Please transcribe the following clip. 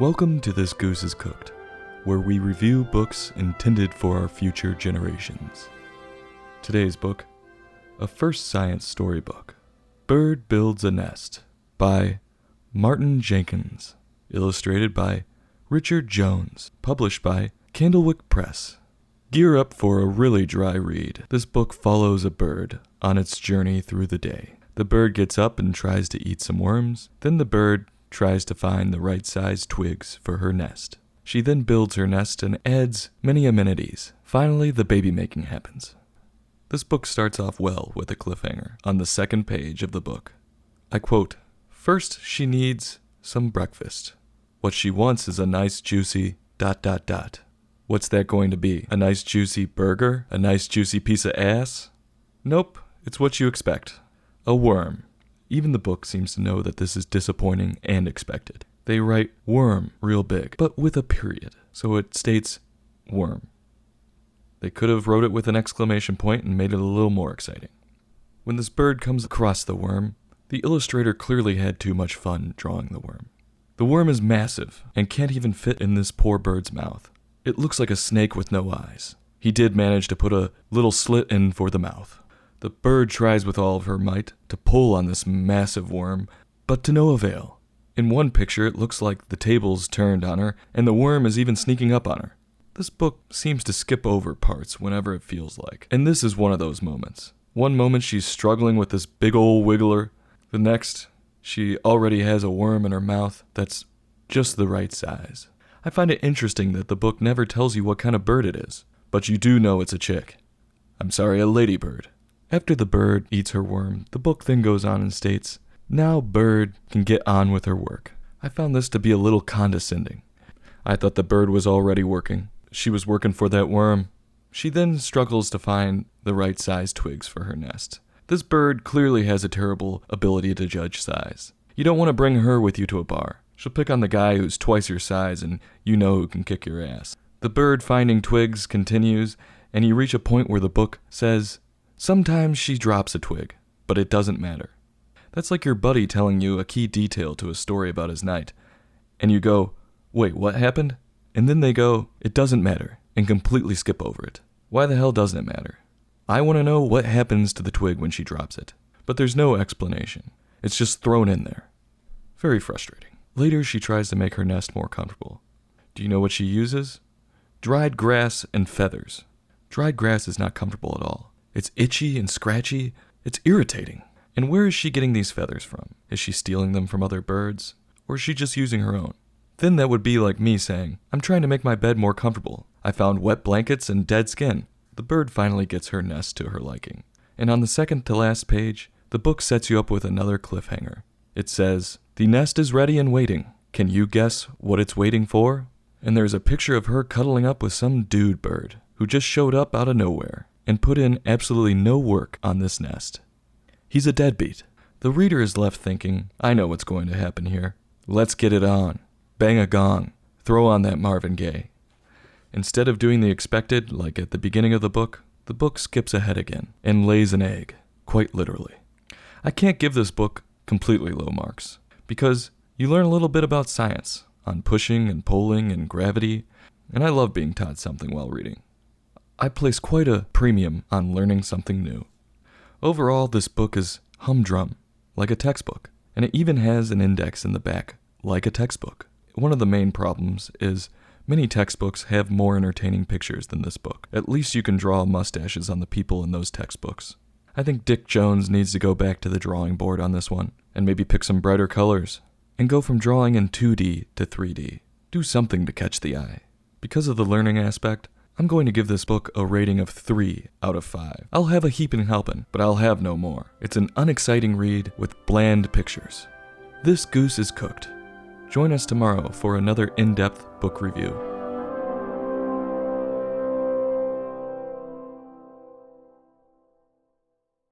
Welcome to This Goose is Cooked, where we review books intended for our future generations. Today's book, a first science storybook, Bird Builds a Nest, by Martin Jenkins, illustrated by Richard Jones, published by Candlewick Press. Gear up for a really dry read. This book follows a bird on its journey through the day. The bird gets up and tries to eat some worms, then the bird tries to find the right size twigs for her nest. She then builds her nest and adds many amenities. Finally, the baby making happens. This book starts off well with a cliffhanger on the second page of the book. I quote, "First, she needs some breakfast. What she wants is a nice juicy ... What's that going to be? A nice juicy burger? A nice juicy piece of ass? Nope, it's what you expect. A worm." Even the book seems to know that this is disappointing and expected. They write worm real big, but with a period, so it states worm. They could have wrote it with an exclamation point and made it a little more exciting. When this bird comes across the worm, the illustrator clearly had too much fun drawing the worm. The worm is massive and can't even fit in this poor bird's mouth. It looks like a snake with no eyes. He did manage to put a little slit in for the mouth. The bird tries with all of her might to pull on this massive worm, but to no avail. In one picture, it looks like the table's turned on her, and the worm is even sneaking up on her. This book seems to skip over parts whenever it feels like, and this is one of those moments. One moment she's struggling with this big ol' wiggler, the next, she already has a worm in her mouth that's just the right size. I find it interesting that the book never tells you what kind of bird it is, but you do know it's a chick. I'm sorry, a ladybird. After the bird eats her worm, the book then goes on and states, "Now bird can get on with her work." I found this to be a little condescending. I thought the bird was already working. She was working for that worm. She then struggles to find the right size twigs for her nest. This bird clearly has a terrible ability to judge size. You don't want to bring her with you to a bar. She'll pick on the guy who's twice your size and you know who can kick your ass. The bird finding twigs continues, and you reach a point where the book says, "Sometimes she drops a twig, but it doesn't matter." That's like your buddy telling you a key detail to a story about his night, and you go, "Wait, what happened?" And then they go, "It doesn't matter," and completely skip over it. Why the hell doesn't it matter? I want to know what happens to the twig when she drops it, but there's no explanation. It's just thrown in there. Very frustrating. Later, she tries to make her nest more comfortable. Do you know what she uses? Dried grass and feathers. Dried grass is not comfortable at all. It's itchy and scratchy. It's irritating. And where is she getting these feathers from? Is she stealing them from other birds? Or is she just using her own? Then that would be like me saying, "I'm trying to make my bed more comfortable. I found wet blankets and dead skin." The bird finally gets her nest to her liking. And on the second to last page, the book sets you up with another cliffhanger. It says, "The nest is ready and waiting. Can you guess what it's waiting for?" And there's a picture of her cuddling up with some dude bird who just showed up out of nowhere and put in absolutely no work on this nest. He's a deadbeat. The reader is left thinking, I know what's going to happen here. Let's get it on. Bang a gong. Throw on that Marvin Gaye. Instead of doing the expected, like at the beginning of the book skips ahead again and lays an egg, quite literally. I can't give this book completely low marks, because you learn a little bit about science, on pushing and pulling and gravity, and I love being taught something while reading. I place quite a premium on learning something new. Overall, this book is humdrum, like a textbook, and it even has an index in the back, like a textbook. One of the main problems is many textbooks have more entertaining pictures than this book. At least you can draw mustaches on the people in those textbooks. I think Dick Jones needs to go back to the drawing board on this one, and maybe pick some brighter colors, and go from drawing in 2D to 3D. Do something to catch the eye. Because of the learning aspect, I'm going to give this book a rating of 3 out of 5. I'll have a heapin' helpin', but I'll have no more. It's an unexciting read with bland pictures. This Goose is Cooked. Join us tomorrow for another in-depth book review.